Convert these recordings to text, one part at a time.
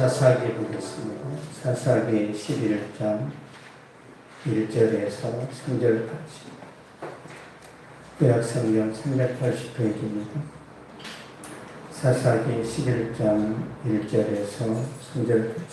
사사기 보겠습니다. 사사기 11장 1절에서 3절까지. 구약성경 380페이지입니다. 사사기 11장 1절에서 3절까지.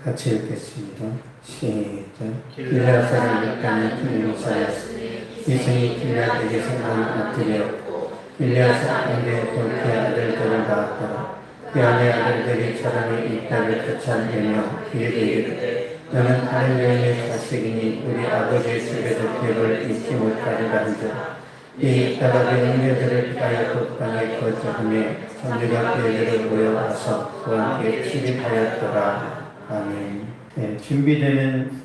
같이 읽겠습니다. 시작. 길앗 사람 역간의 큰 용사였으니 이생이 길앗에게 생각을 드렸고 길앗 사람의 돌의 아들들을 낳았더라. 그 안의 아들들이 저런의 이빨을 쫓아내며 그에게 이르되 너는 다른 여인의 자식이니 우리 아버지의 집에도 기업을 잊지 못하리라 하더라. 이 이따가 그 형제들을 피하여 독방에 거주하며 선지가 그에게로 모여와서 그와 함께 출입하였더라. 아멘. 네, 준비되는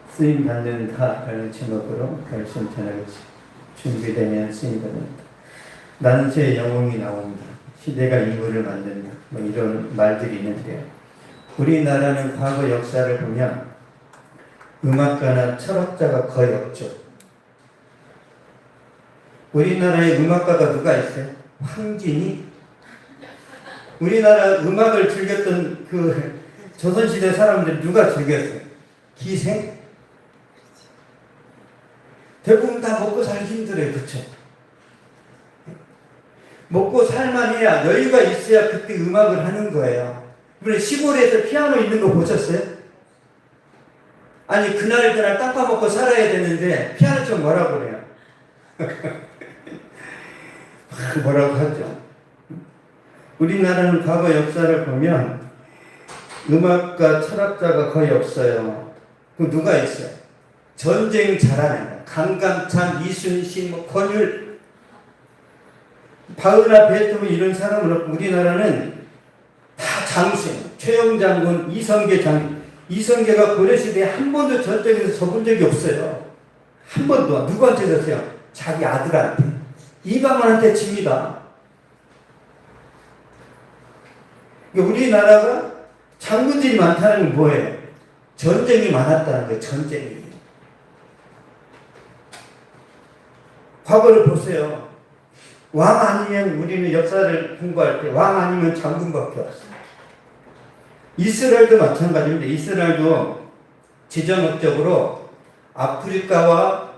쓰임 받는다라는 제목으로 말씀 전하겠습니다. 준비되면 쓰임 받는다. 나는 제 영웅이 나온다. 시대가 인물을 만든다. 뭐 이런 말들이 있는데요. 우리나라는 과거 역사를 보면 음악가나 철학자가 거의 없죠. 우리나라에 음악가가 누가 있어요? 황진이? 우리나라 음악을 즐겼던 그 조선시대 사람들 누가 즐겼어요? 기생? 대부분 다 먹고 살기 힘들어요. 그쵸? 먹고 살만해야 여유가 있어야 그때 음악을 하는 거예요. 이번에 시골에서 피아노 있는 거 보셨어요? 아니 그날 땅 파먹고 살아야 되는데 피아노 좀 뭐라고 그래요? 뭐라고 하죠? 우리나라는 과거 역사를 보면 음악가, 철학자가 거의 없어요. 그 누가 있어요? 전쟁 잘하는 강감찬, 이순신, 권율, 바흐나, 베토벤 이런 사람은 없고 우리나라는 다 장수예요. 최영 장군, 이성계 장군. 이성계가 고려시대에 한 번도 전쟁에서 져본 적이 없어요. 한 번도. 누구한테 졌어요? 자기 아들한테. 이방원한테 집니다. 그러니까 우리나라가 장군들이 많다는 건 뭐예요? 전쟁이 많았다는 거예요. 전쟁이. 과거를 보세요. 왕 아니면 우리는 역사를 공부할 때 왕 아니면 장군밖에 없어요. 이스라엘도 마찬가지입니다. 이스라엘도 지정학적으로 아프리카와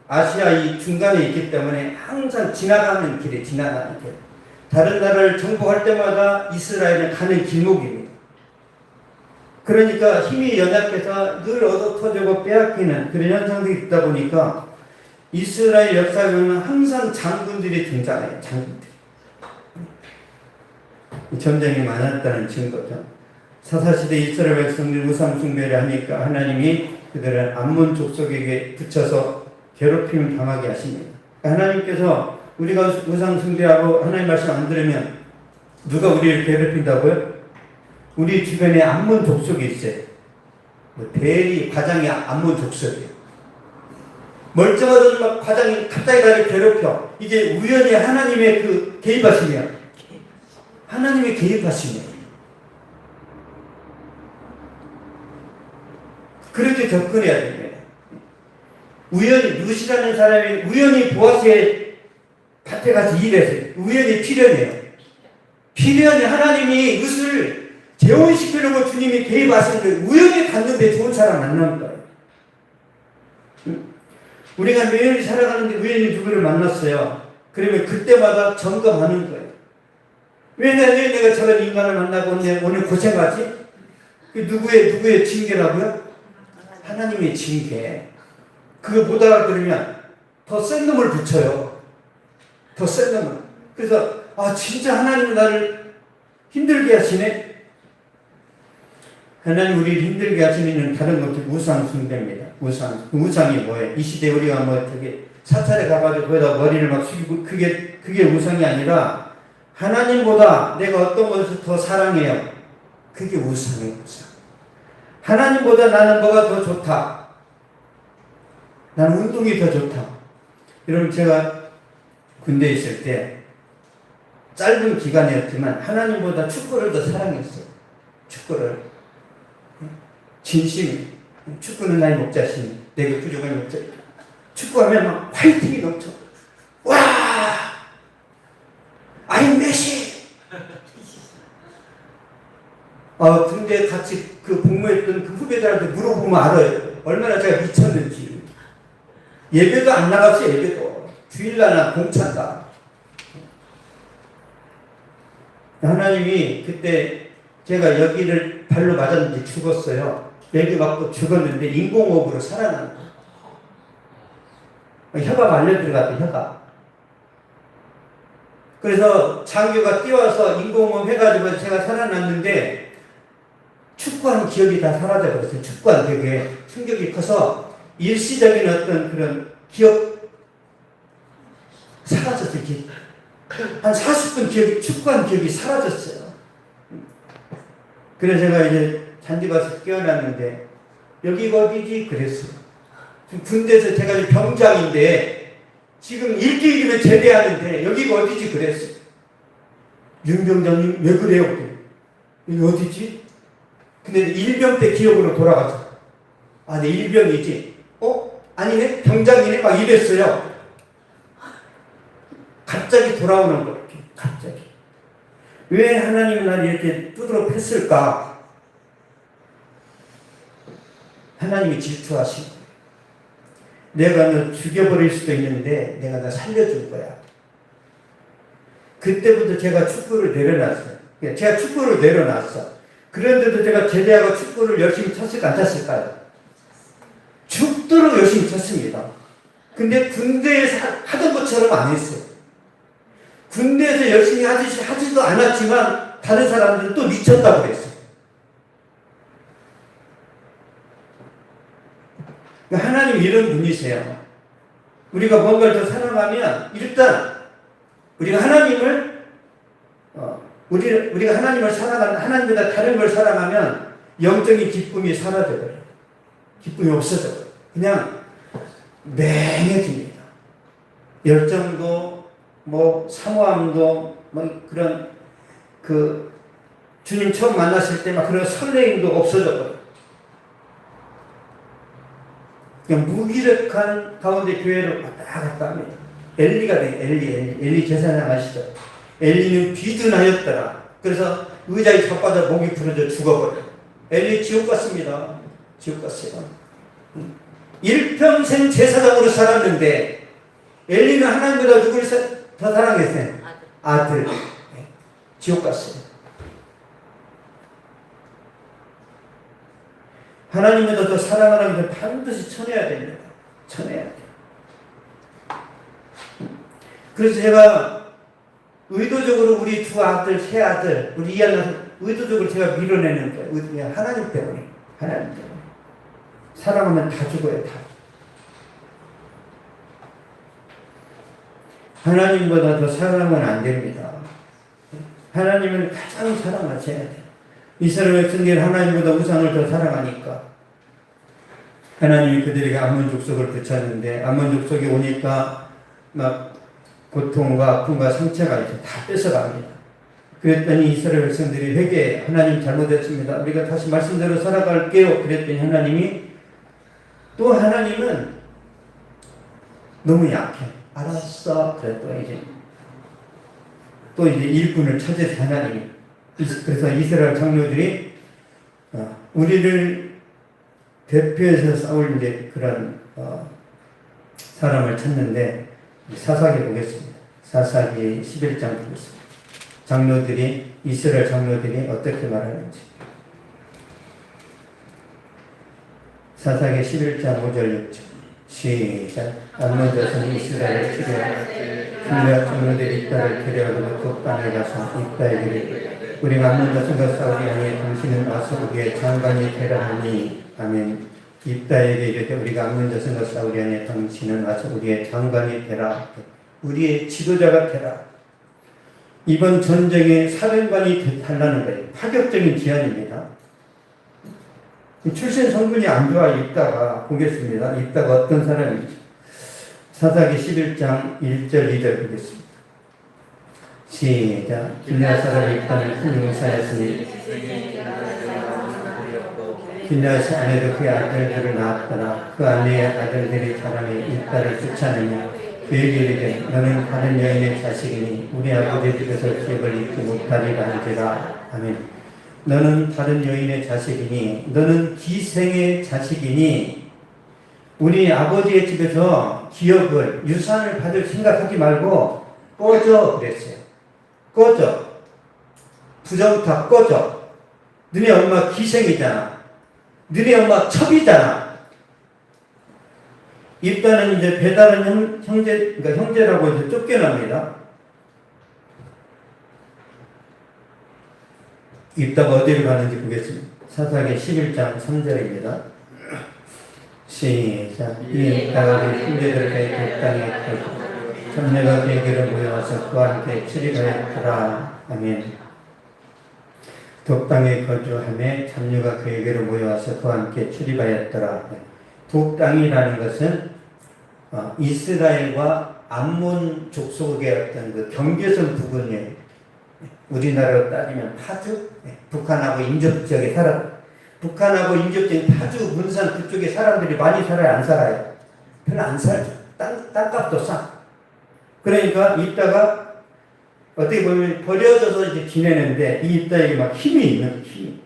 아시아 이 중간에 있기 때문에 항상 지나가는 길에 지나가는 길. 다른 나라를 정복할 때마다 이스라엘은 가는 길목입니다. 그러니까 힘이 연약해서 늘 얻어터지고 빼앗기는 그런 현상들이 있다 보니까 이스라엘 역사에는 항상 장군들이 등장해요. 장군들. 전쟁이 많았다는 증거죠. 사사시대 이스라엘 백성들 우상 숭배를 하니까 하나님이 그들을 암몬 족속에게 붙여서 괴롭힘을 당하게 하십니다. 하나님께서 우리가 우상 숭배하고 하나님 말씀 안 들으면 누가 우리를 괴롭힌다고요? 우리 주변에 암몬 족속이 있어요. 대리 과장이 암몬 족속이에요. 멀쩡하던 막 과장이 갑자기 나를 괴롭혀. 이게 우연히 하나님의 그 개입하심이야. 하나님의 개입하심이야. 그렇게 접근해야 됩니다. 우연히 루시라는 사람이 우연히 보아스의 밭에 가서 일했어요. 우연히 필연이에요. 필연이 하나님이 룻을 재혼시키려고 주님이 개입하시는데 우연히 갔는데 좋은 사람 만난 거예요. 우리가 매일 살아가는데 우연히 누구를 만났어요. 그러면 그때마다 점검하는 거예요. 왜 내가 저런 인간을 만나고 오늘 고생하지? 그 누구의 징계라고요? 하나님의 징계. 그거 못 알아들으면 더 센 놈을 붙여요. 더 센 놈을. 그래서 진짜 하나님은 나를 힘들게 하시네. 하나님 우리를 힘들게 하시는 일은 다른 것도 우상 숭배입니다. 우상이 뭐예요? 이 시대에 우리가 되게 사찰에 가가지고 거기다 머리를 막 숙이고 그게 우상이 아니라 하나님보다 내가 어떤 것을 더 사랑해요. 그게 우상이에요. 우상. 하나님보다 나는 뭐가 더 좋다. 나는 운동이 더 좋다. 여러분 제가 군대에 있을 때 짧은 기간이었지만 하나님보다 축구를 더 사랑했어요. 축구를. 진심이. 축구는 나의 목자신, 내게 부족한 목자. 축구하면 막 화이팅이 넘쳐. 와! 아임 메시! 군대 같이 그 복무했던 그 후배들한테 물어보면 알아요. 얼마나 제가 미쳤는지. 예배도 안 나갔어요, 예배도. 주일날나 공차다. 하나님이 그때 제가 여기를 발로 맞았는데 죽었어요. 여기 맞고 죽었는데 인공호흡으로 살아난 거예요. 혀가 말려 들어갔대, 혀가. 그래서 장교가 뛰어와서 인공호흡 해가지고 제가 살아났는데 축구한 기억이 다 사라져버렸어요. 축구한 기억에 충격이 커서 일시적인 어떤 그런 기억 사라졌어요. 한 40분 축구한 기억이 사라졌어요. 그래서 제가 이제 잔디밭에서 깨어났는데 여기가 어디지? 그랬어요. 군대에서 제가 병장인데 지금 일주일이면 제대하는데 여기가 어디지? 그랬어요. 윤 병장님 왜 그래요? 여기 어디지? 근데 일병 때 기억으로 돌아가서 네 일병이지. 아니네 병장이네 막 이랬어요. 갑자기 돌아오는 거 이렇게 갑자기. 왜 하나님은 나를 이렇게 두드러 팼을까? 하나님이 질투하시고 내가 너 죽여버릴 수도 있는데 내가 너 살려줄 거야. 그때부터 제가 축구를 내려놨어요. 제가 축구를 내려놨어. 그런데도 제가 제대하고 축구를 열심히 쳤을까 안 쳤을까요? 죽도록 열심히 쳤습니다. 근데 군대에서 하던 것처럼 안 했어요. 군대에서 열심히 하지도 않았지만 다른 사람들은 또 미쳤다고 그랬어요. 하나님 이런 분이세요. 우리가 뭔가를 더 사랑하면 일단 우리가 하나님을 우리가 하나님을 사랑하는 하나님보다 다른 걸 사랑하면 영적인 기쁨이 사라져버려요. 기쁨이 없어져요. 그냥 맹해집니다. 열정도 사모함도 그런 주님 처음 만났을 때 막 그런 설레임도 없어져버려요. 그냥 무기력한 가운데 교회를 왔다 갔다 합니다. 엘리가 돼요. 엘리 제사장 아시죠? 엘리는 비둔하였더라. 그래서 의자에 자빠져 목이 부러져 죽어버려요. 엘리 지옥 갔습니다. 지옥 갔어요. 일평생 제사장으로 살았는데 엘리는 하나님보다 누구를 더 사랑했어요? 아들. 지옥 갔어요. 하나님보다 더 사랑하는 것을 반드시 쳐내야 됩니다. 쳐내야 돼요. 그래서 제가 의도적으로 우리 두 아들, 세 아들, 우리 이 아들 의도적으로 제가 밀어내는 거예요. 하나님 때문에. 하나님 때문에. 사랑하면 다 죽어요. 다. 하나님보다 더 사랑하면 안 됩니다. 하나님을 가장 사랑하셔야 돼요. 이스라엘 백성들이 하나님보다 우상을 더 사랑하니까 하나님이 그들에게 암몬 족속을 붙였는데 암몬 족속이 오니까 막 고통과 아픔과 상처가 이제 다 뺏어갑니다. 그랬더니 이스라엘 백성들이 회개해. 하나님 잘못했습니다. 우리가 다시 말씀대로 살아갈게요. 그랬더니 하나님은 너무 약해. 알았어. 그랬더니 또 이제 일꾼을 찾아서 하나님이. 그래서 이스라엘 장로들이 우리를 대표해서 싸울 이제 그런 사람을 찾는데 사사기 보겠습니다. 사사기 11장 보겠습니다. 이스라엘 장로들이 어떻게 말하는지. 사사기 11장 5절 6절 시작. 암몬 자손 이스라엘 길앗 장로들이 입다를 데려오고 독단에 가서 입다에 이르되 우리가 암몬 자손과 싸우리 아니에 당신은 와서 우리의 장관이 되라 하니 아멘. 입다에게 이르되 우리가 암몬 자손과 싸우리 아니에 당신은 와서 우리의 장관이 되라. 우리의 지도자가 되라. 이번 전쟁의 사령관이 달라는 거예요. 파격적인 제안입니다. 출신 성분이 안 좋아. 입다가 보겠습니다. 입다가 어떤 사람인지. 사사기 11장 1절 2절 보겠습니다. 시작. 길앗 사람 입다는 큰 용사였으니 길앗의 아내도 그의 아들들을 낳았더라. 그 아내의 아들들이 사람이 입다를 쫓아내며 그에게 이르되 너는 다른 여인의 자식이니 우리 아버지 집에서 기업을 잊지 못하리라 한지라. 아멘. 너는 다른 여인의 자식이니 너는 기생의 자식이니 우리 아버지의 집에서 기업을 유산을 받을 생각하지 말고 꺼져 그랬어요. 꺼져. 부정타 꺼져. 너네 엄마 기생이잖아. 너네 엄마 첩이잖아. 입다는 이제 배다른 형제, 그러니까 형제라고 해서 쫓겨납니다. 입다가 어디로 가는지 보겠습니다. 사사기 11장 3절입니다. 시작. 입다가 우리 형제들에게 독당에 걸고 전내가 계기를 모여와서 그와 함께 출입하였더라. 아멘. 독당에 거주하며 잡류가 그에게로 모여와서 그와 함께 출입하였더라. 독당이라는 것은 이스라엘과 암몬 족속의 어떤 그 경계선 부근에 우리나라로 따지면 파주, 북한하고 인접지역에 북한하고 인접지역 파주, 문산 그쪽에 사람들이 많이 살아요, 안 살아요? 별로 안 살죠. 땅값도 싸. 그러니까 이따가 어떻게 보면 버려져서 이제 지내는데 이 이따에게 막 힘이 있는 힘이.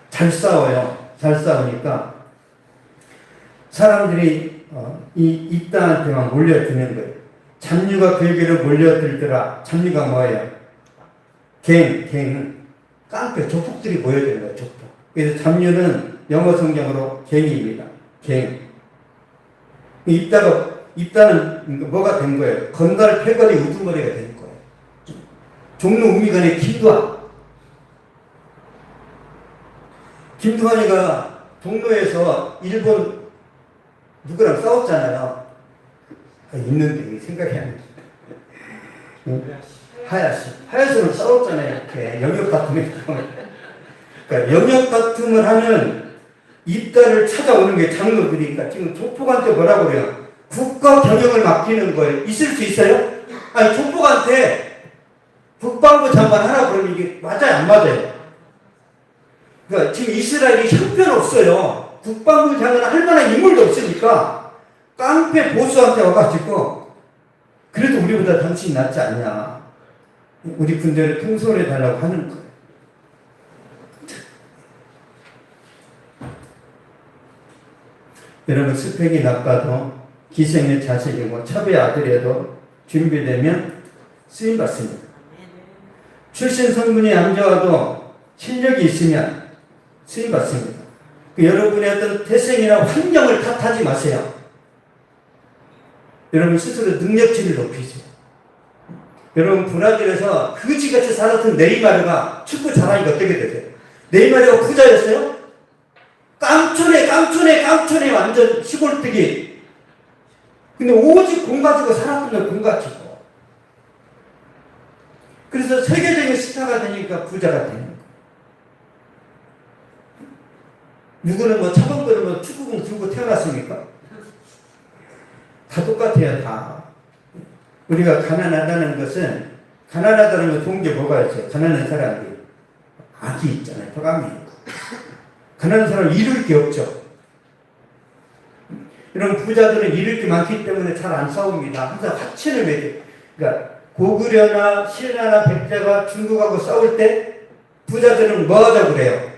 잘 싸워요. 잘 싸우니까 사람들이 이 이따한테만 몰려드는 거예요. 잡류가 그에게로 몰려들더라. 잡류가 뭐예요? 갱은 깡패, 조폭들이 모여드는 거예요. 조폭. 그래서 잡류는 영어 성경으로 갱입니다. 갱. 입다는 뭐가 된 거예요? 건달 패거리 우두머리가 된 거예요. 종로 우미간의 김두한이가 동로에서 일본 누구랑 싸웠잖아요. 있는데 생각이 안 나. 하야시랑 싸웠잖아요. 이렇게 영역 다툼을. 그러니까 영역 다툼을 하는 입다를 찾아오는 게 장로들이니까 지금 조폭한테 뭐라고 그래요? 국가 경영을 맡기는 거예요. 있을 수 있어요? 아니 조폭한테 국방부 장관 하라 그러면 이게 맞아요, 안 맞아요? 그러니까 지금 이스라엘이 형편없어요. 국방부 장관 할 만한 인물도 없으니까 깡패 보수한테 와가지고 그래도 우리보다 당신이 낫지 않냐. 우리 군대를 통솔해 달라고 하는 거예요. 여러분 스펙이 나빠도 기생의 자식이고 첩의 아들이라도 준비되면 쓰임받습니다. 출신 성분이 안 좋아도 실력이 있으면 쓰임받습니다. 여러분의 어떤 태생이나 환경을 탓하지 마세요. 여러분 스스로 능력치를 높이세요. 여러분 브라질에서 그지같이 살았던 네이마르가 축구 잘하니까 어떻게 되세요? 네이마르가 부자였어요? 깡촌에 완전 시골뜨기. 근데 오직 공 가지고 살았던 공 가지고. 그래서 세계적인 스타가 되니까 부자가 되는 거예요. 누구는 뭐 차범근은 뭐 축구공 들고 태어났습니까? 다 똑같아요, 다. 우리가 가난하다는 것은, 가난하다는 건 좋은 게 뭐가 있어요? 가난한 사람들이. 악이 있잖아요, 덕감이 있고. 가난한 사람은 이룰 게 없죠. 이런 부자들은 이룰 게 많기 때문에 잘 안 싸웁니다. 항상 화친을 맺어요. 그러니까 고구려나 신라나 백제가 중국하고 싸울 때 부자들은 뭐 하자고 그래요?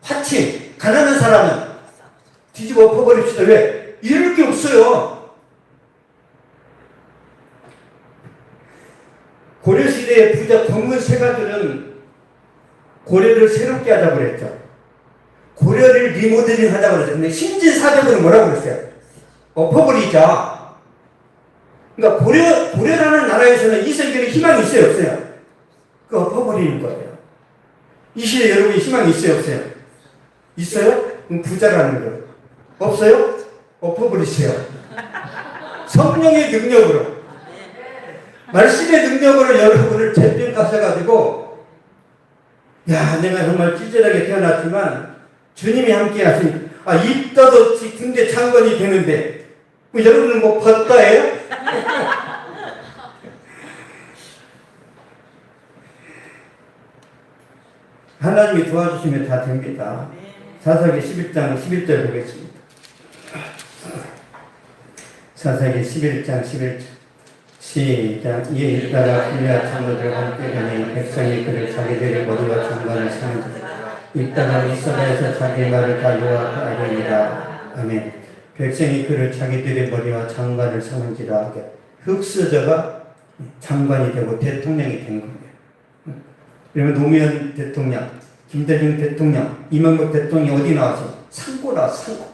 화친. 가난한 사람은 뒤집어 엎어버립시다. 왜? 이룰 게 없어요. 고려시대의 부자 검은 세가들은 고려를 새롭게 하자고 그랬죠. 고려를 리모델링 하자고 그랬죠. 근데 신진사적으로는 뭐라고 그랬어요? 엎어버리자. 그러니까 고려라는 나라에서는 이세계는 희망이 있어요, 없어요? 그 엎어버리는 거예요. 이 시대에 여러분이 희망이 있어요, 없어요? 있어요? 그럼 부자라는 거예요. 없어요? 엎어버리세요. 성령의 능력으로, 말씀의 능력으로 여러분을 재편하셔가지고, 야, 내가 정말 찌질하게 태어났지만 주님이 함께 하시니, 입다도 군대 장관이 되는데, 뭐 여러분은 뭐 벗다예요? 하나님이 도와주시면 다 됩니다. 사사기 11장 11절 보겠습니다. 사사기 11장 11절. 시작. 이에 일가가 빌라 장로들과 함께 가니 백성이 그를 자기들의 머리와 장관을 삼은지라. 이따가 이스라엘에서 자기 말을 다 여호와께 아뢰니라. 아멘. 백성이 그를 자기들의 머리와 장관을 삼은지라. 흑수저가 장관이 되고 대통령이 된 거예요. 그러면 노무현 대통령, 김대중 대통령, 이명박 대통령이 어디 나와서? 상고 나왔어, 상고.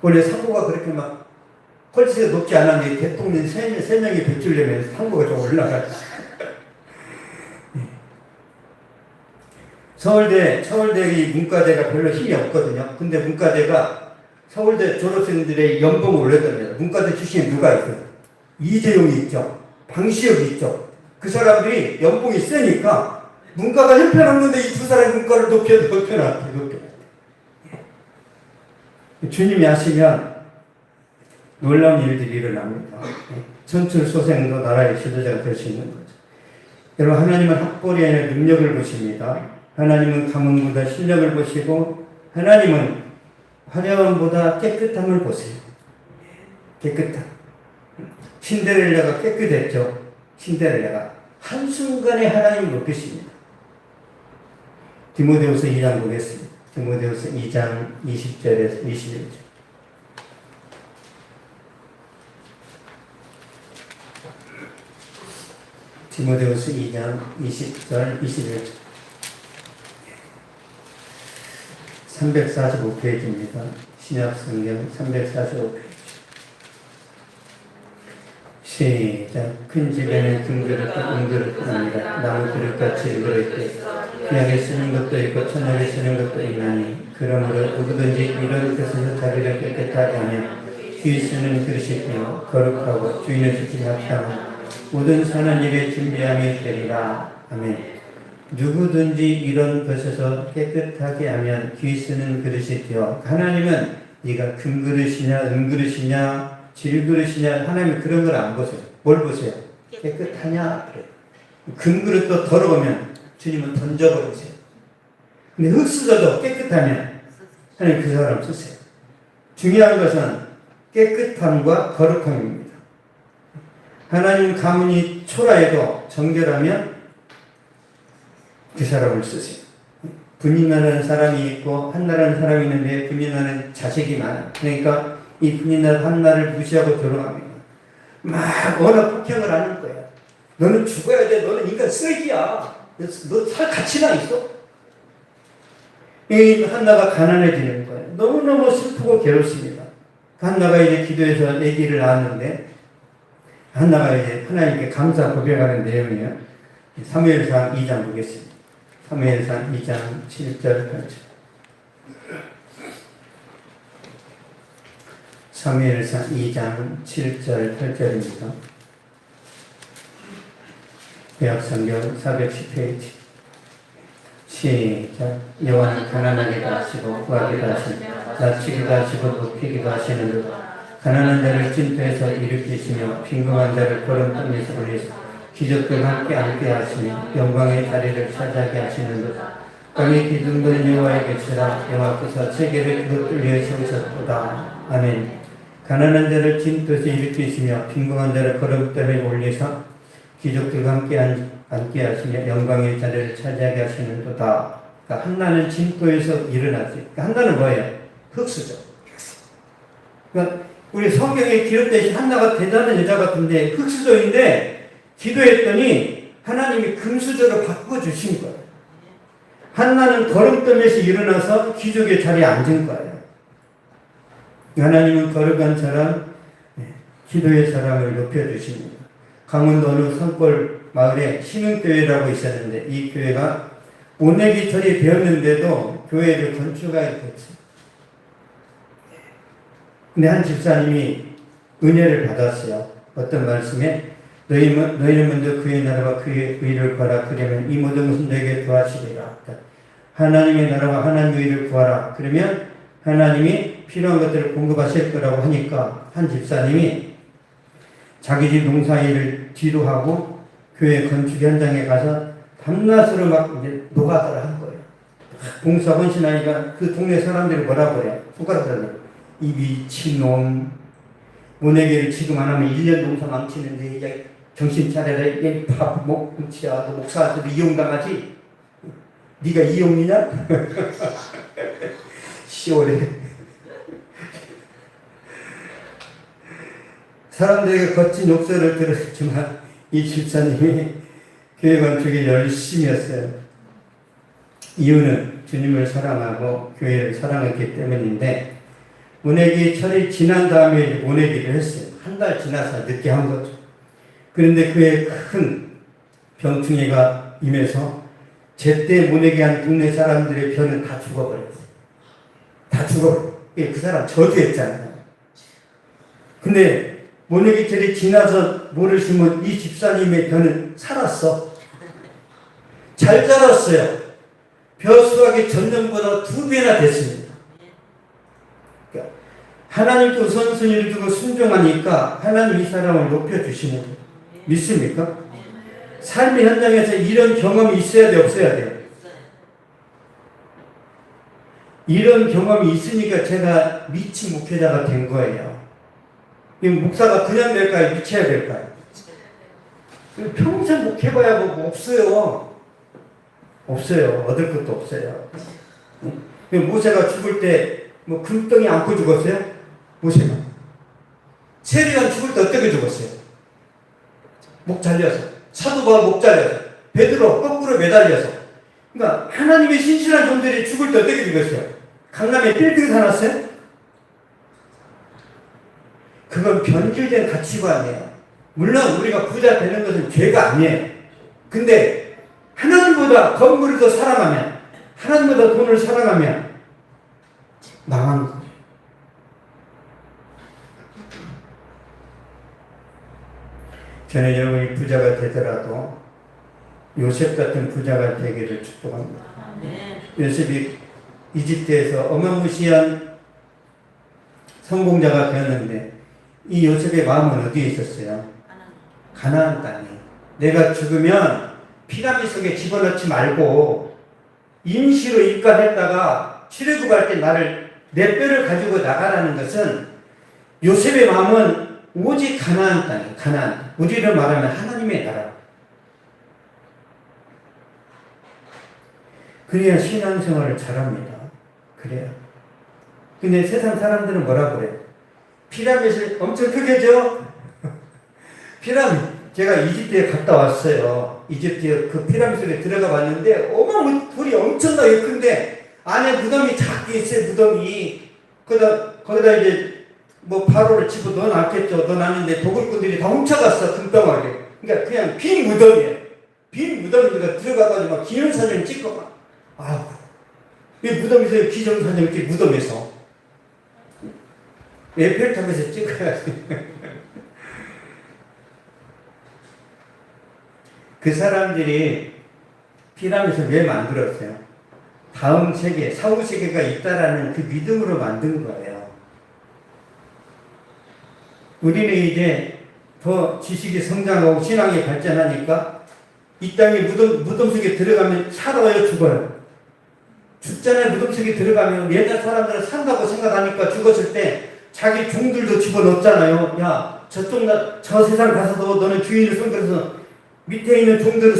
원래 상고가 그렇게 막 퀄리티가 높지 않았는데 대통령 3명이 배출되면서 상고가 좀 올라갔어. 서울대 문과대가 별로 힘이 없거든요. 근데 문과대가 서울대 졸업생들의 연봉을 올렸답니다. 문과대 출신에 누가 있어요? 이재용이 있죠. 방시혁이 있죠. 그 사람들이 연봉이 세니까 문과가 형편없는데 이 두 사람의 문과를 높여놨대. 주님이 하시면 놀라운 일들이 일어납니다. 천출소생도 나라의 지도자가 될 수 있는 거죠. 여러분, 하나님은 학벌이 아니라 능력을 보십니다. 하나님은 가문보다 실력을 보시고, 하나님은 화려함보다 깨끗함을 보세요. 깨끗함. 신데렐라가 깨끗했죠. 신데렐라가 한순간에 하나님을 높이십니다. 디모데후서 2장 보겠습니다. 디모데후서 2장 20절에서 21절. 디모데후서 2장 20절 21절. 345페이지입니다. 신약성경 345페이지. 시작. 큰 집에는 금그릇과 은그릇도 아니라 나무 그릇같이 그릇되 귀하게 쓰는 것도 있고 천하게 쓰는 것도 있나니 그러므로 누구든지 이런 뜻에서 자기를 깨끗하게 하면 귀 쓰는 그릇이며 거룩하고 주인을 지키지 합당한 모든 선한 일에 준비함이 되리라. 아멘. 누구든지 이런 것에서 깨끗하게 하면 귀 쓰는 그릇이 되어. 하나님은 네가 금그릇이냐 은그릇이냐 질그릇이냐, 하나님은 그런 걸 안 보세요. 뭘 보세요? 깨끗하냐? 그래. 금그릇도 더러우면 주님은 던져버리세요. 근데 흙수저도 깨끗하면 하나님 그 사람 쓰세요. 중요한 것은 깨끗함과 거룩함입니다. 하나님 가문이 초라해도 정결하면 그 사람을 쓰세요. 분인나라는 사람이 있고 한나라는 사람이 있는데 분인나라는 자식이 많아요. 그러니까 이 분인나 한나를 무시하고 결혼합니다. 막 언어 폭행을 하는 거야. 너는 죽어야 돼. 너는 인간 쓰레기야. 너 살 가치나 있어? 이 한나가 가난해지는 거예요. 너무너무 슬프고 괴롭습니다. 한나가 이제 기도해서 아기를 낳았는데 한나가 이제 하나님께 감사 고백하는 내용이에요. 사무엘상 2장 보겠습니다. 사무엘상 2장 7절 8절. 사무엘상 2장 7절 8절입니다. 구약성경 410페이지. 시작. 여호와는 가난하기도 하시고 구하기도 하시고 낮추기도 하시고 높이기도 하시는 듯 가난한 자를 진토에서 일으키시며 빈궁한 자를 걸음돌에서 올리시고 기적들과 함께 하시며 영광의 자리를 차지하게 하시는 듯 땅의 기둥들은 여호와의 곁이라 여호와께서 세계를 그것들 위해 세우셨도다. 아멘. 가난한 자를 진토에서 일으키시며 빈궁한 자를 걸음돌에 올리사 기적들과 함께 하시며 영광의 자리를 차지하게 하시는도다. 그러니까 한나는 진토에서 일어났어요. 그러니까 한나는 뭐예요? 흙수저. 그러니까 우리 성경에 기록되신 한나가 대단한 여자 같은데 흙수저인데 기도했더니 하나님이 금수저로 바꿔주신 거예요. 한나는 걸음돌에서 일어나서 기적의 자리에 앉은 거예요. 하나님은 거룩한 사람, 기도의 사람을 높여주십니다. 강원도 어느 산골 마을에 신흥교회라고 있었는데 이 교회가 모내기 절이 되었는데도 교회를 건축하게 됐어요. 근데 한 집사님이 은혜를 받았어요. 어떤 말씀에 너희는 먼저 그의 나라와 그의 의를 구하라. 그러면 이 모든 것은 너에게 더하시리라. 하나님의 나라와 하나님의 의를 구하라. 그러면 하나님이 필요한 것들을 공급하실 거라고 하니까 한 집사님이 자기 집 농사일을 뒤로 하고 교회 건축 현장에 가서 밤낮으로 막 이제 노가다를 한 거예요. 봉사 헌신하니까 그 동네 사람들이 뭐라 그래? 손가락 들어. 이 미친놈, 모내기를 지금 안 하면 1년 농사 망치는데 이제 정신 차려라. 이게 밥 목치야. 너 목사한테도 이용당하지? 네가 이용이냐? 10월에 사람들에게 거친 욕설을 들었지만 이 집사님이 교회 건축에 열심히 했어요. 이유는 주님을 사랑하고 교회를 사랑했기 때문인데 모내기 철이 지난 다음에 모내기를 했어요. 한 달 지나서 늦게 한 거죠. 그런데 그의 큰 병충해가 임해서 제때 모내기 한 동네 사람들의 변은 다 죽어버렸어요. 다 죽어버렸어요. 그 사람 저주했잖아요. 근데 모내기 철이 지나서 모를 심은 이 집사님의 변은 살았어. 잘 자랐어요. 벼 수확이 전년보다 2배나 됐습니다. 그러니까 하나님께 우선순위를 두고 순종하니까 하나님 이 사람을 높여주시는 거예요. 믿습니까? 삶의 현장에서 이런 경험이 있어야 돼, 없어야 돼요? 이런 경험이 있으니까 제가 미친 목회자가 된 거예요. 이 목사가 그냥 될까요? 미쳐야 될까요? 평생 목회봐야 뭐 없어요. 없어요. 얻을 것도 없어요. 모세가 죽을 때 뭐 금덩이 안고 죽었어요? 모세가. 세리가 죽을 때 어떻게 죽었어요? 목 잘려서. 사도가 목 잘려서. 베드로 거꾸로 매달려서. 그러니까 하나님의 신실한 종들이 죽을 때 어떻게 죽었어요? 강남에 빌딩 사놨어요? 그건 변질된 가치관이에요. 물론 우리가 부자 되는 것은 죄가 아니에요. 근데 하나님보다 건물을 더 사랑하면, 하나님보다 돈을 사랑하면 망한 거예요. 저는 여러분이 부자가 되더라도 요셉 같은 부자가 되기를 축복합니다. 요셉이 이집트에서 어마무시한 성공자가 되었는데 이 요셉의 마음은 어디에 있었어요? 가나안 땅에. 내가 죽으면 피라미드 속에 집어넣지 말고 임시로 입간했다가 출애굽할 때 나를 내 뼈를 가지고 나가라는 것은 요셉의 마음은 오직 가나안 땅에, 가나안. 우리를 말하면 하나님의 나라. 그래야 신앙생활을 잘합니다. 그래요. 근데 세상 사람들은 뭐라 그래요? 피라미드 엄청 크게 져? 피라미드. 제가 이집트에 갔다 왔어요. 이집트에 그 피라미드 속에 들어가 봤는데 돌이 엄청나게 큰데 안에 무덤이 작게 있어요. 무덤이. 거기다 이제 뭐 바로를 집어 넣어놨겠죠. 넣어놨는데 도굴꾼들이 다 훔쳐갔어. 금덩어리. 그러니까 그냥 빈 무덤이에요. 빈 무덤에다가 들어가가지고 막 기념사진 찍고 막. 아우. 이 무덤에서 기념사진 찍고 무덤에서. 에펠탑에서 찍어야지. 그 사람들이 피라미드를 왜 만들었어요? 다음 세계, 사후 세계가 있다라는 그 믿음으로 만든 거예요. 우리는 이제 더 지식이 성장하고 신앙이 발전하니까 이 땅에 무덤 속에 들어가면 살아요, 죽어요? 죽잖아요. 무덤 속에 들어가면 옛날 사람들은 산다고 생각하니까 죽었을 때 자기 종들도 집어넣었잖아요. 야, 저 세상 가서도 너는 주인을 섬겨서 밑에 있는 종들을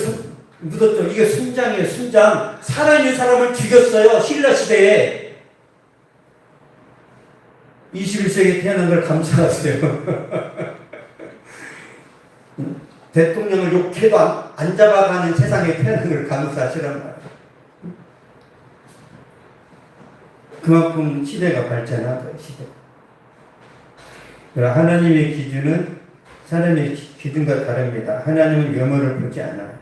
묻었죠. 이게 순장이에요, 순장. 살아있는 사람을 죽였어요, 신라 시대에. 21세기에 태어난 걸 감사하세요. 대통령을 욕해도 안 잡아가는 세상에 태어난 걸 감사하시란 말이에요. 그만큼 시대가 발전한 시대. 하나님의 기준은 사람의 기준과 다릅니다. 하나님은 외모를 보지 않아요.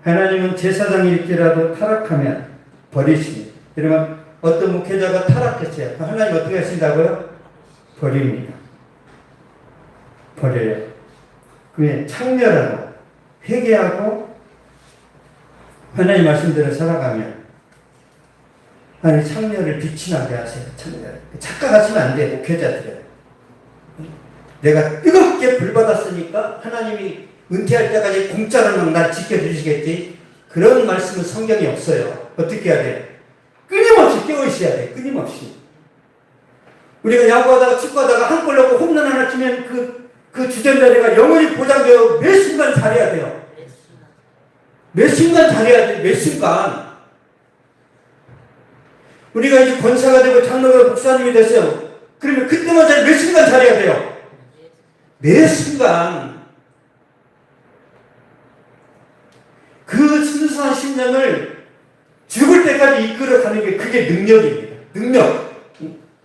하나님은 제사장일지라도 타락하면 버리십니다. 여러분, 어떤 목회자가 타락했어요. 하나님 어떻게 하신다고요? 버립니다. 버려요. 그게 창렬하고 회개하고 하나님 말씀대로 살아가면 아니 창렬을 빛이 나게 하세요. 창렬. 착각하시면 안 돼요. 목회자들은. 내가 뜨겁게 불받았으니까 하나님이 은퇴할 때까지 공짜로 막 날 지켜주시겠지. 그런 말씀은 성경에 없어요. 어떻게 해야 돼? 끊임없이 깨어있어야 돼. 끊임없이. 우리가 야구하다가 축구하다가 한 골 넣고 홈런 하나 치면 그 주전 자리가 영원히 보장되어 매 순간 잘해야 돼요. 매 순간 잘해야 돼요. 매 순간. 우리가 이제 권사가 되고 장로가 목사님이 됐어요. 그러면 그때만 매 순간 잘해야 돼요. 매 순간. 그 순수한 심령을 죽을 때까지 이끌어가는 게 그게 능력입니다. 능력.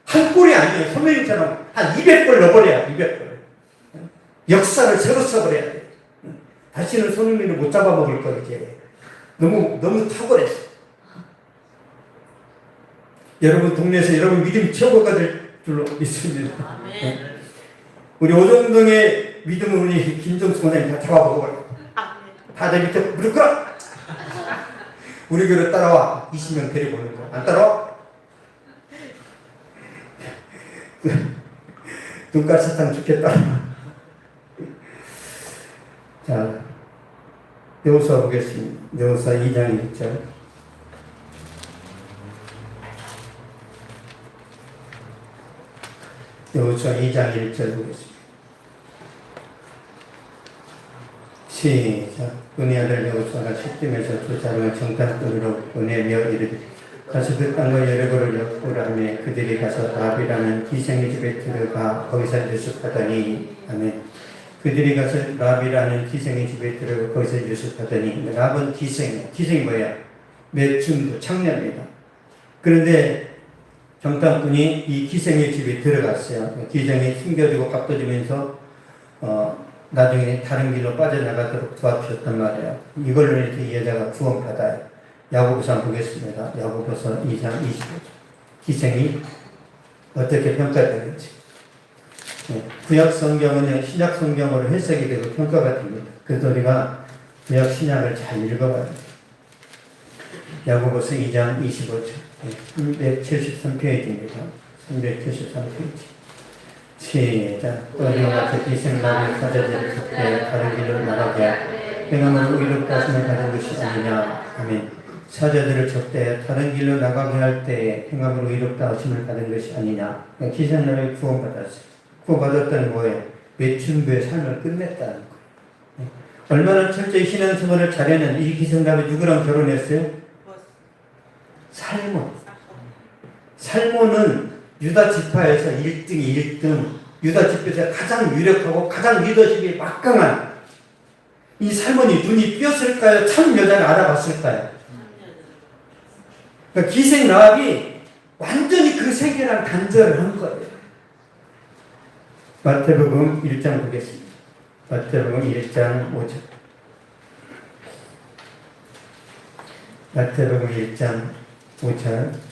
한 골이 아니에요. 손흥민처럼 한 200골 넣어버려야 200골. 역사를 새로 써버려야 돼. 다시는 손흥민을 못 잡아먹을 거 이제. 너무 탁월했어. 여러분 동네에서 여러분 믿음 최고가 될 줄로 믿습니다. 우리 오정동의 믿음은 우리 김정수 원장님 다 잡아먹어버려. 다들 밑에 무릎 꿇어. 우리 교회 따라와. 20명 데리고 오는 거. 안 따라와? 눈깔 사탕 죽겠다. 자, 여호수아 보겠습니다. 여호수아 2장 1절. 여호수아 2장 1절 보겠습니다. 시작. 그의 아들 여호수아가 시딤에서 두 사람을 정탐꾼으로 보내며 이르되 가서 그 땅과 여리고를 역보라며 그들이 가서 라비라는 기생의 집에 들어가 거기서 유숙하더니 아멘. 그들이 가서 라비라는 기생의 집에 들어가 거기서 유숙하더니 랍은 기생이 뭐야? 매춘부 창녀입니다. 그런데 정탐꾼이 이 기생의 집에 들어갔어요. 기생이 숨겨주고 값도 주면서 나중에 다른 길로 빠져나가도록 도와주셨단 말이에요. 이걸로 이렇게 이 여자가 구원받아요. 야고보서 보겠습니다. 야고보서 2장 25절. 기생이 어떻게 평가되는지. 구약 성경은 신약 성경으로 해석이 되고 평가가 됩니다. 그래서 우리가 구약 신약을 잘 읽어봐야 돼요. 야고보서 2장 25절. 373페이지입니다. 373페이지. 시작. 너희와 같이 기생나를 사자들을 적대 다른 길로 나가게 행함으로 의롭다 하심을 받은 것이 아니냐. 아멘. 사자들을 적대 다른 길로 나가게 할 때에 행함으로 의롭다 하심을 받은 것이 아니냐. 기생나를 구원받았어요. 구원받았다는 뭐예요? 매춘부의 삶을 끝냈다는 거예요. 얼마나 철저히 신앙생활을 잘하는 이 기생남이 누구랑 결혼했어요? 살몬. 살몬은 유다 지파에서 1등, 유다 지파에서 가장 유력하고 가장 리더십이 막강한 이 살몬이 눈이 띄었을까요? 참 여자를 알아봤을까요? 그러니까 기생 라합이 완전히 그 세계랑 단절을 한 거예요. 마태복음 1장 보겠습니다. 마태복음 1장 5절. 마태복음 1장 5절.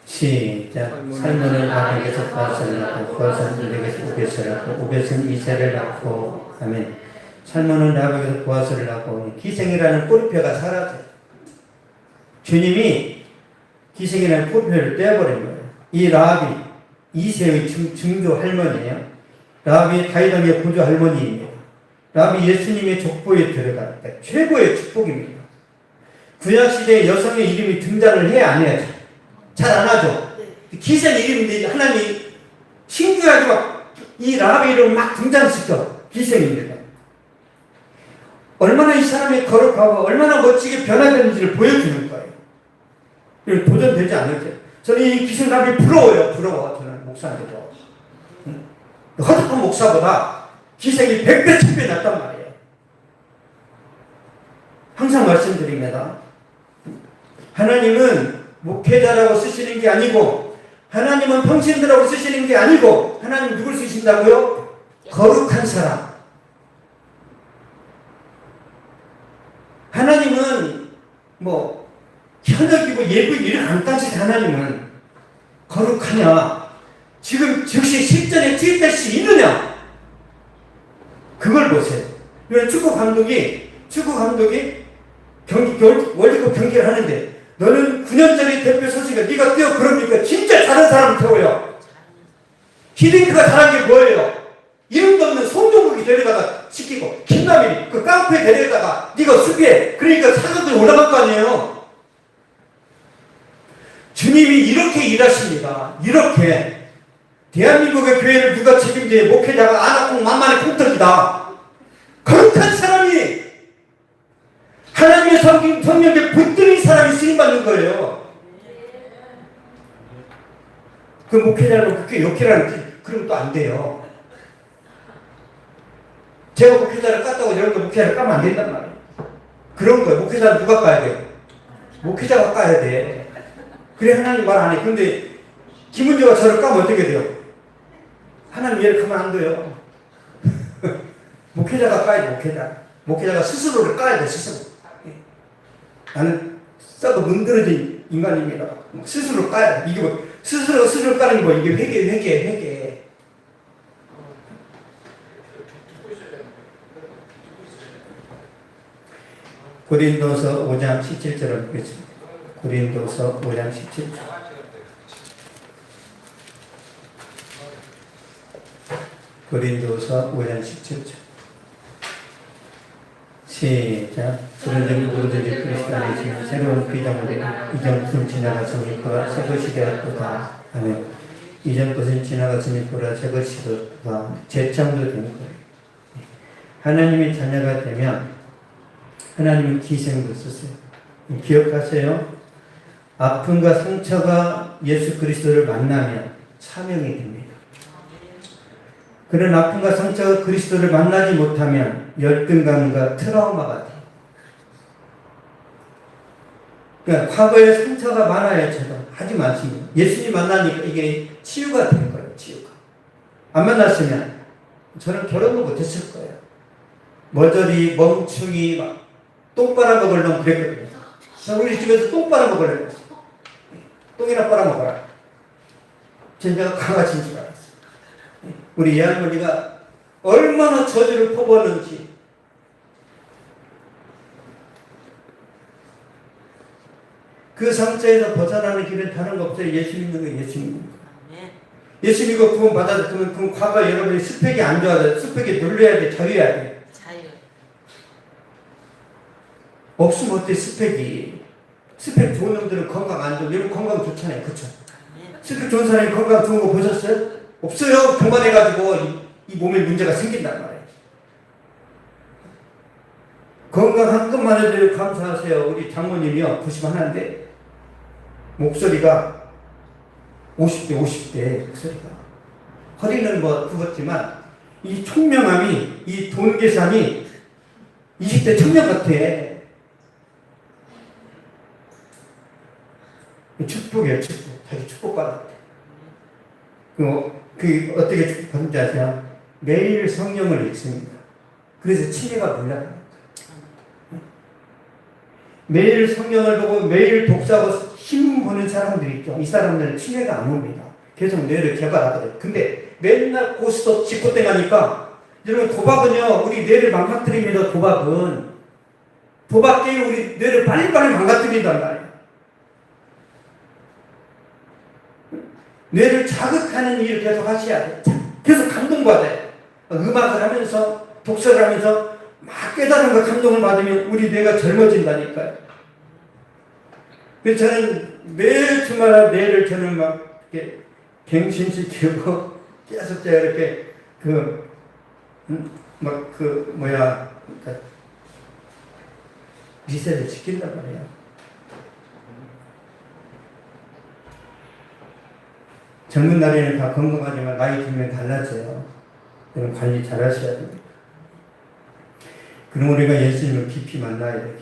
시작. 살몬은 아벨에서 보아스를 낳고 보아스는 이백에서 오벳을 낳고 오벳은 이새를 낳고 아멘. 살몬은 아벨에서 보아스를 낳고 기생이라는 꼬리표가 사라져요. 주님이 기생이라는 꼬리표를 떼어버린 거예요. 이 라합이 이새의 증조 할머니예요. 라합이 다윗왕의 고조 할머니입니다. 라합이 예수님의 족보에 들어갔다. 최고의 축복입니다. 구약시대에 여성의 이름이 등장을 해야 안 해야 잘 안 하죠. 기생 이름인데 하나님이 신기하게 막 이 라합의 이름을 막 등장시켜. 기생입니다. 얼마나 이 사람이 거룩하고 얼마나 멋지게 변화되는지를 보여주는 거예요. 도전되지 않을게요. 저는 이 기생 라합이 부러워요. 저는 목사한테도. 허접한 목사보다 기생이 100배, 1000배 낫단 말이에요. 항상 말씀드립니다. 하나님은 목회자라고 쓰시는 게 아니고 하나님은 평신도라고 쓰시는 게 아니고 하나님 누굴 쓰신다고요? 거룩한 사람. 하나님은 뭐 현역이고 예쁘고 이런 안 따지지. 하나님은 거룩하냐 지금 즉시 실전에 투입될 수 있느냐 그걸 보세요. 축구 감독이 월드컵 경기를 하는데 너는 9년짜리 대표 선수가 네가 뛰어 그럽니까? 진짜 잘하는 사람을 태워요. 히딩크가 잘한 게 뭐예요? 이름도 없는 송종국이 데려다가 시키고 김남일이 그 깡패 데려다가 네가 수비해. 그러니까 사람들이 올라갈 거 아니에요. 주님이 이렇게 일하십니다. 이렇게. 대한민국의 교회를 누가 책임져요? 목회자가 안아콩 만만의 콩떡이다. 거룩한 사람이 하나님의 성령에 붙들린 사람이 쓰임받는 거예요. 그 목회자를 그렇게 욕해라는 그러면 또 안 돼요. 제가 목회자를 깠다고 여러분도 목회자를 까면 안 된단 말이에요. 그런 거예요. 목회자는 누가 까야 돼요? 목회자가 까야 돼. 그래 하나님 말 안 해. 근데 김은조가 저를 까면 어떻게 돼요? 하나님 얘를 가면 안 돼요. 목회자가 까야 돼. 목회자가 스스로를 까야 돼. 스스로. 나는 썩어 문드러진 인간입니다. 스스로 까야 돼. 이게 뭐 스스로 까는 거 이게 회개. 고린도서 5장 17절을 보겠습니다. 고린도서 5장 17절. 고린도서 5장 17절. 시작. 그런즉 누구든지 그리스도 안에 새로운 피조물이 이전 것은 지나갔으니 그와 새 것이 되었도다. 아멘. 이전 것은 지나갔으니 그와 새 것이 되었도다. 재창조된 거예요. 하나님의 자녀가 되면 하나님은 기생도 쓰세요. 기억하세요. 아픔과 상처가 예수 그리스도를 만나면 사명이 됩니다. 그런 아픔과 상처가 그리스도를 만나지 못하면 열등감과 트라우마가 돼요. 그러니까 과거에 상처가 많아요. 저도 하지 마십니다. 예수님 만나니까 이게 치유가 된 거예요. 치유가. 안 만났으면 저는 결혼도 못했을 거예요. 머저리, 멍충이, 막 똥 빨아먹을 놈 그랬거든요. 우리 집에서 똥 빨아먹으려고 했어요. 똥이나 빨아먹어라. 제가 강아지인 줄 알았어요. 우리 예할머니가 얼마나 저주를 퍼붓는지. 그 상처에서 벗어나는 길은 다른 거 없어요. 예수 믿는 거예요. 예수 믿는 거예요. 예수 믿고 구원 받았으면 그 과거 여러분이 스펙이 안 좋아져요. 스펙이 눌러야 돼. 자유해야 돼. 없으면 어때 스펙이. 스펙 좋은 놈들은 건강 안 좋고 여러분 건강 좋잖아요. 그쵸? 스펙 좋은 사람이 건강 좋은 거 보셨어요? 없어요. 동반해가지고 이 몸에 문제가 생긴단 말이에요. 건강한 것만 해도 감사하세요. 우리 장모님이요. 91인데 목소리가 50대 목소리가. 허리는 뭐 굽었지만 이 총명함이 이 돈 계산이 20대 청년 같아. 축복이에요. 축복. 자기 축복받았대. 그 어떻게 축복받는지 아세요? 매일 성령을 읽습니다. 그래서 치매가 물러갑니다. 매일 성령을 보고 매일 독서하고 힘 보는 사람들이 있죠. 이 사람들은 치매가 안 옵니다. 계속 뇌를 개발하거든요. 근데 맨날 고스톱 짚고 땡하니까 여러분 도박은요. 우리 뇌를 망가뜨립니다. 도박 게임 우리 뇌를 빨리빨리 망가뜨린단 말이에요. 뇌를 자극하는 일을 계속 하셔야 돼요. 계속 감동받아요. 음악을 하면서 독서를 하면서 막 깨달은 거 감동을 받으면 우리 뇌가 젊어진다니까요. 그래서 저는 매일 주마다 뇌를 저는 막 이렇게 갱신시키고 계속 제가 이렇게 리셋을 시킨단 말이에요. 젊은 날에는 다 건강하지만 나이 들면 달라져요. 그럼 관리 잘 하셔야 됩니다. 그럼 우리가 예수님을 깊이 만나야 돼요.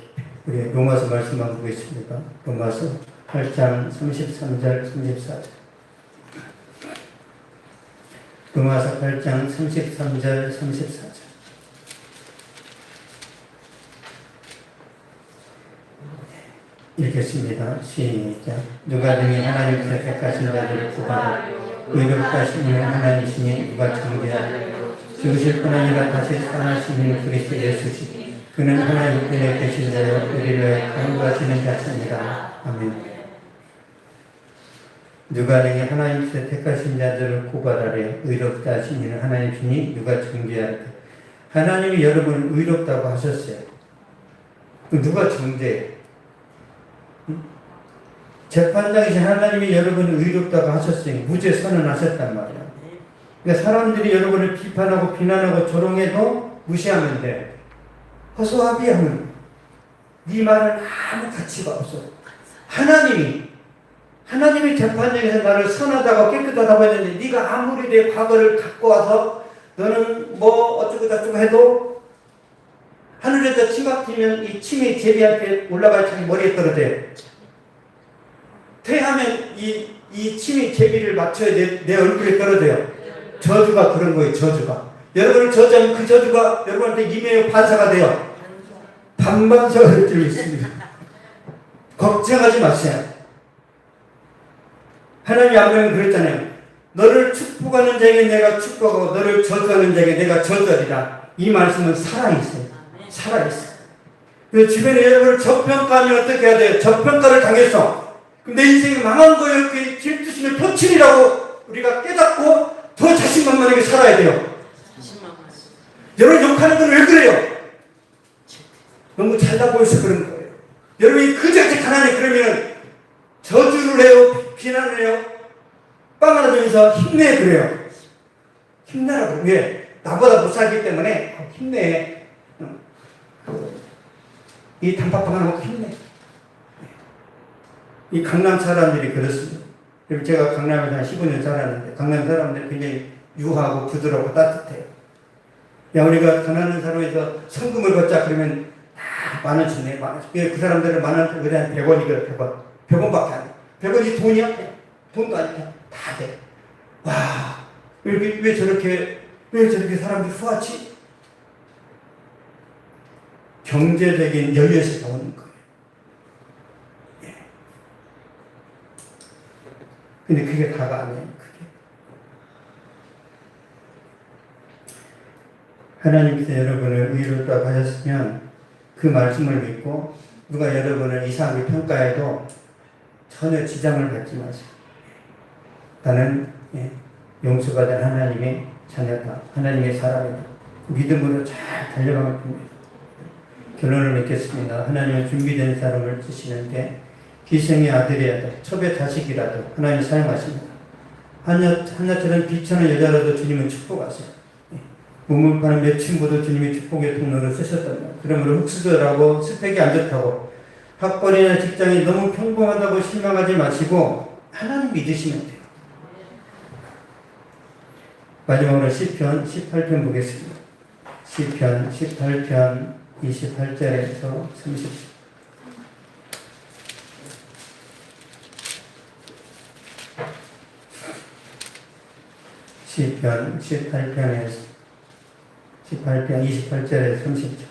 우리 로마서 말씀 한번 보겠습니다. 로마서 8장 33절 34절. 로마서 8장 33절 34절. 읽겠습니다. 시작. 누가 등이 하나님께서 택하신 자들을 구하고 의롭다 하시는 하나님이시니 누가 정죄하리요. 죽으실 뿐 아니라 다시 살아나시는 그리스도 예수시. 그는 하나님 편에 계신 자여 우리를 강구하시는 자입니다. 아멘. 누가 등이 하나님께서 택하신 자들을 고발하려 의롭다 하시는 하나님이시니 누가 정죄하리요. 하나님이 여러분을 의롭다고 하셨어요. 누가 정죄해요? 재판장이신 하나님이 여러분을 의롭다고 하셨으니 무죄 선언하셨단 말이야. 그러니까 사람들이 여러분을 비판하고 비난하고 조롱해도 무시하면 돼. 허소아비하면 네 말은 아무 가치가 없어. 하나님이 재판장에서 나를 선하다고 깨끗하다고 했는데 네가 아무리 내 과거를 갖고 와서 너는 뭐 어쩌고 저쩌고 해도 하늘에서 침 막히면 이 침이 제비한테 올라가 자기 머리에 떨어져요. 퇴하면 이 침이 제비를 맞춰야 내 얼굴에 떨어져요. 저주가 그런 거예요. 저주가. 여러분을 저주하면 그 저주가 여러분한테 임해요. 반사가 돼요. 반반사가 될 줄 있습니다. 걱정하지 마세요. 하나님이 아브라함이 그랬잖아요. 너를 축복하는 자에게 내가 축복하고 너를 저주하는 자에게 내가 저주하리라. 이 말씀은 살아있어요. 살아있어요. 그래서 주변에 여러분을 저평가하면 어떻게 해야 돼요? 저평가를 당했어. 그럼 내 인생이 망한 거예요. 이렇게 질투심의 표출이라고 우리가 깨닫고 더 자신만만하게 살아야 돼요. 여러분 욕하는 건 왜 그래요? 너무 잘나 보여서 그런 거예요. 여러분이 그저께 가난해 그러면 저주를 해요. 비난을 해요. 빵 하나 주면서 힘내 그래요. 힘내라고. 왜? 나보다 못 살기 때문에 힘내. 이 단팥빵 하나 먹고 힘내. 이 강남 사람들이 그렇습니다. 그리고 제가 강남에서 한 15년 살았는데 강남 사람들이 굉장히 유하고 부드럽고 따뜻해요. 야, 우리가 가난한 사람에서 성금을 걷자 그러면 다 10,000원 내, 10,000원. 그 사람들은 10,000원, 그냥 100원이거든, 100원. 100원밖에 안 돼. 100원이 돈이야? 돈도 아니야. 다 돼. 와, 왜 저렇게 사람들이 후하지? 경제적인 여유에서 나오는 거예요. 예. 근데 그게 다가 아니에요. 하나님께서 여러분을 의롭다고 하셨으면 그 말씀을 믿고 누가 여러분을 이상하게 평가해도 전혀 지장을 받지 마세요. 나는 용서받은 하나님의 자녀다. 하나님의 사람이다. 믿음으로 잘 달려가면 됩니다. 결론을 맺겠습니다. 하나님은 준비된 사람을 쓰시는데 기생의 아들이라도 첩의 자식이라도 하나님이 사용하십니다. 한나처럼 비천한 여자라도 주님은 축복하세요. 몸을 파는 매춘부도 주님이 축복의 통로를 쓰셨단 말이에요. 그러므로 흙수저라고 스펙이 안 좋다고 학벌이나 직장이 너무 평범하다고 실망하지 마시고 하나님 믿으시면 돼요. 마지막으로 시편 18편 보겠습니다. 시편 18편 28절에서 30절. 시편 18편 28절에서 30절.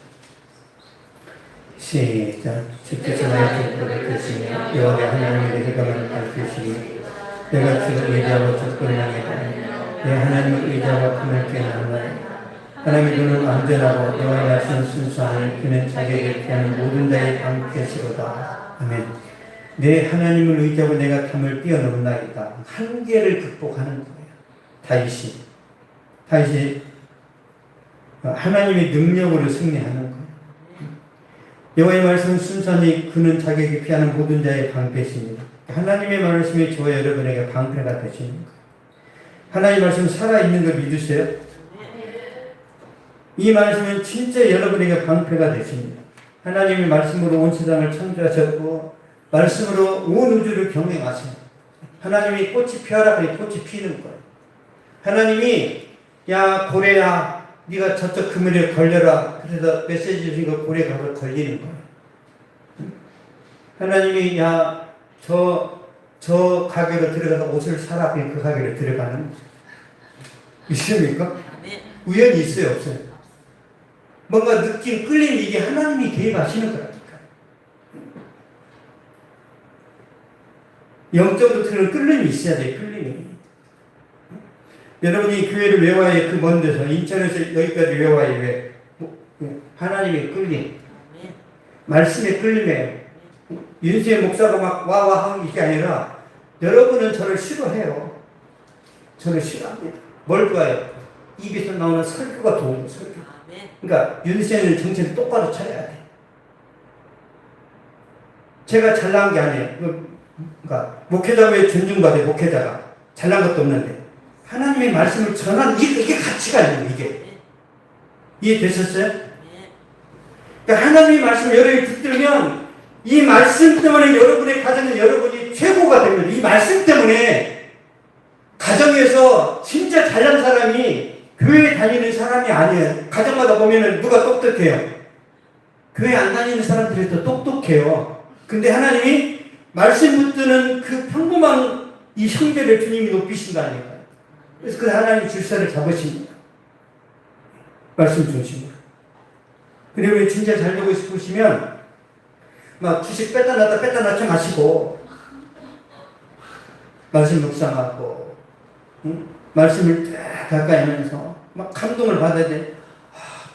시작. 주께서 나의 족보를 끄시며 여호와의 하나님의 해감을 밝히시니 내가 주를 의지하고 족보를 향하다. 내 하나님을 의지하고 품을 깨어나나이다. 하나님의 눈은 안전하고 여호와의 말씀은 순수하니 그는 자기에게 피하는 모든 자의 방패시로다. 아멘. 내 하나님을 의지하고 내가 담을 뛰어넘나이다. 한계를 극복하는 거예요. 다윗이 하나님의 능력으로 승리하는 거예요. 여호와의 말씀은 순수하니 그는 자기에게 피하는 모든 자의 방패십니다. 하나님의 말씀이 저와 여러분에게 방패가 되시는 거예요. 하나님의 말씀 살아있는 걸 믿으세요? 이 말씀은 진짜 여러분에게 방패가 되십니다. 하나님의 말씀으로 온 세상을 창조하셨고 말씀으로 온 우주를 경영하세요. 하나님이 꽃이 피어라 그래 꽃이 피는 거예요. 하나님이 야 고래야 네가 저쪽 그물에 걸려라 그래서 메시지 주신 거 고래 가서 걸리는 거예요. 하나님이 야 저 가게로 들어가서 옷을 사라 그냥 그 가게로 들어가는 있습니까? 우연히 있어요 없어요? 뭔가 느낌 끌림 이게 하나님이 개입하시는 거라니까. 영적으로 들은 끌림이 있어야 돼요. 끌림이. 여러분이 교회를 왜 와요? 그 먼 데서 인천에서 여기까지 왜 와요? 왜? 하나님의 끌림. 말씀의 끌림이에요. 윤수의 목사가 막 와와 하는 게 아니라 여러분은 저를 싫어해요. 저를 싫어합니다. 뭘 좋아해요? 입에서 나오는 설교가 좋은 거예요. 설교. 그러니까 윤수는 정신을 똑바로 차려야 돼. 제가 잘 나온 게 아니에요. 그러니까 목회자 왜 존중받아요? 목회자가 잘난 것도 없는데 하나님의 말씀을 전하는 이게 가치가 있는 거예요. 이게 이해되셨어요? 그러니까 하나님의 말씀을 여러분이 붙들면 이 말씀 때문에 여러분의 가정은 여러분이 최고가 됩니다. 이 말씀 때문에 가정에서 진짜 잘난 사람이 교회 다니는 사람이 아니에요. 가정마다 보면은 누가 똑똑해요? 교회 안 다니는 사람들이 더 똑똑해요. 근데 하나님이 말씀 붙드는 그 평범한 이 형제를 주님이 높이신 거 아닐까요? 그래서 그 하나님 질서를 잡으십니다. 말씀 중심으로. 그리고 진짜 잘 되고 싶으시면 막 주식 뺐다 놨다 마시고 말씀 묵상하고 말씀을 딱 가까이 하면서 막 감동을 받아야 돼.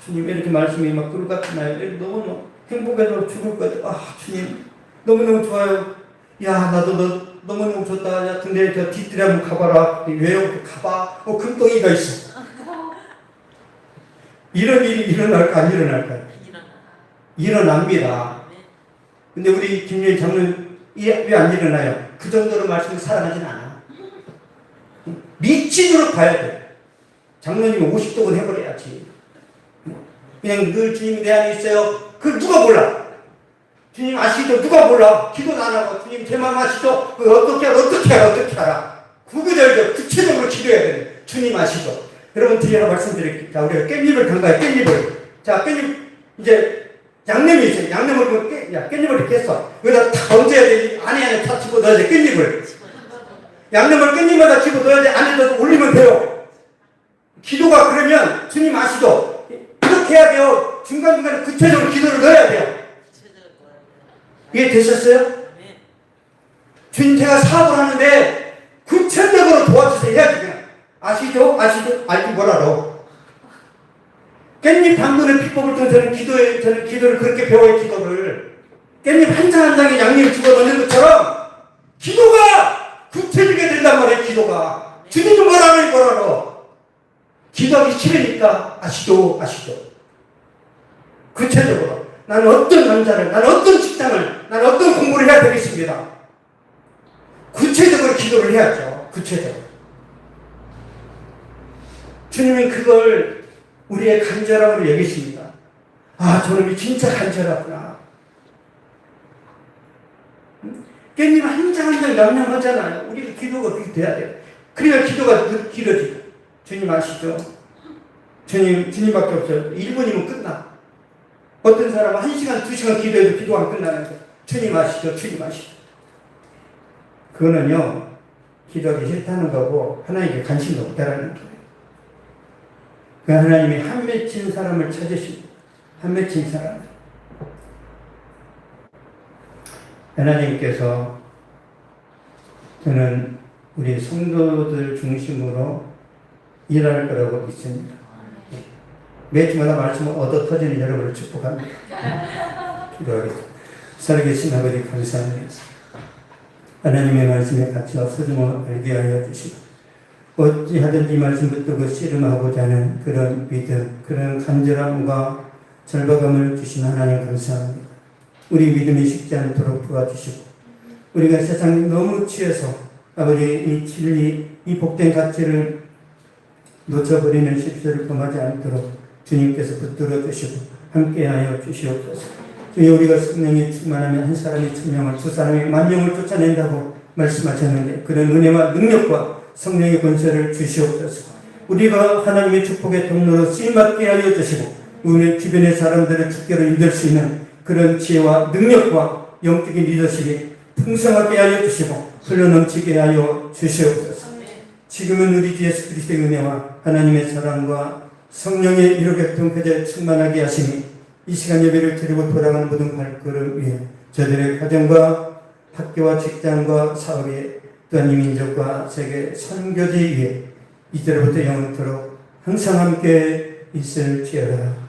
주님 이렇게 말씀이 막 꿀 같나요? 너무너무 행복해서 죽을 것 같아요. 주님 너무너무 좋아요. 야 나도 너 너무너무 좋다. 야 근데 저 뒷뜰에 한번 가봐라. 왜요? 가봐. 금덩이가 있어. 이런 일이 일어날까 안 일어날까요? 일어납니다. 근데 우리 김여희 장로님 왜 안 일어나요? 그 정도로 말씀을 사랑하진 않아. 미치도록 가야 돼. 장로님은 50독은 해버려야지. 그냥 늘 주님이 내 안에 있어요. 그걸 누가 몰라? 주님 아시죠? 누가 몰라? 기도도 안 하고 주님 제 마음 아시죠? 어떻게 알아? 구구절절 구체적으로 기도해야 돼. 주님 아시죠? 여러분 뒤에 하나 말씀드릴게요. 자, 우리가 깻잎을 담가요. 깻잎을. 자, 깻잎 이제 양념이 있어요. 양념을 깻잎을 이렇게 했어. 여기다 다 얹어야 돼. 안에 다 집어넣어야 돼. 깻잎을. 양념을 깻잎에다 집어넣어야 돼. 안에다 올리면 돼요. 기도가 그러면 주님 아시죠? 이렇게 해야 돼요. 중간중간에 구체적으로 기도를 넣어야 돼요. 이해되셨어요? 주님 제가 사업을 하는데 구체적으로 도와주세요. 해야지 그냥. 아시죠? 알지 뭐라로. 깻잎 담그는 비법을 통해 저는 기도를 그렇게 배워요. 기도를. 깻잎 한 장 한 장에 양념을 집어넣는 것처럼 기도가 구체적이 된단 말이에요. 기도가. 주님이 뭐라로. 기도하기 싫으니까 아시죠? 구체적으로 나는 어떤 남자를, 나는 어떤 직장을, 나는 어떤 공부를 해야 되겠습니다. 구체적으로 기도를 해야죠. 구체적으로. 주님은 그걸 우리의 간절함으로 여기십니다. 저놈이 진짜 간절하구나. 깻잎 한 장 한 장 양념하잖아요. 우리가 기도가 그렇게 돼야 돼요. 그래야 기도가 길어지고. 주님 아시죠? 주님밖에 없어요. 1분이면 끝나. 어떤 사람은 1시간, 2시간 기도해도 기도가 안 끝나는 거예요. 주님 아시죠? 그거는요, 기도하기 싫다는 거고, 하나님께 관심이 없다라는 거예요. 그 하나님이 한 맺힌 사람을 찾으십니다. 한 맺힌 사람. 하나님께서 저는 우리 성도들 중심으로 일할 거라고 믿습니다. 매주마다 말씀을 얻어 터지는 여러분을 축복합니다. 기도하겠습니다. 살아계신 아버지 감사합니다. 하나님의 말씀에 가치와 소중함을 알게 하여 주시고 어찌하든지 말씀 붙들고 씨름하고자 하는 그런 믿음, 그런 간절함과 절박함을 주신 하나님 감사합니다. 우리 믿음이 식지 않도록 도와주시고 우리가 세상에 너무 취해서 아버지 이 진리, 이 복된 가치를 놓쳐버리는 실수를 범하지 않도록 주님께서 붙들어 주시고 함께하여 주시옵소서. 주여 우리가 성령이 충만하면 한 사람이 1000명을, 2사람이 10,000명을 쫓아낸다고 말씀하셨는데 그런 은혜와 능력과 성령의 권세를 주시옵소서. 우리가 하나님의 축복의 통로로 쓰임받게 하여 주시고 우리 주변의 사람들을 주께로 인도할 수 있는 그런 지혜와 능력과 영적인 리더십이 풍성하게 하여 주시고 흘러넘치게 하여 주시옵소서. 지금은 우리 주 예수 그리스도의 은혜와 하나님의 사랑과 성령의 이룩의 통쾌제 충만하게 하시니 이 시간 예배를 드리고 돌아가는 모든 발걸음 위에 저들의 가정과 학교와 직장과 사업에 또한 이 민족과 세계 선교지 위에 이제로부터 영원토록 항상 함께 있을지어다.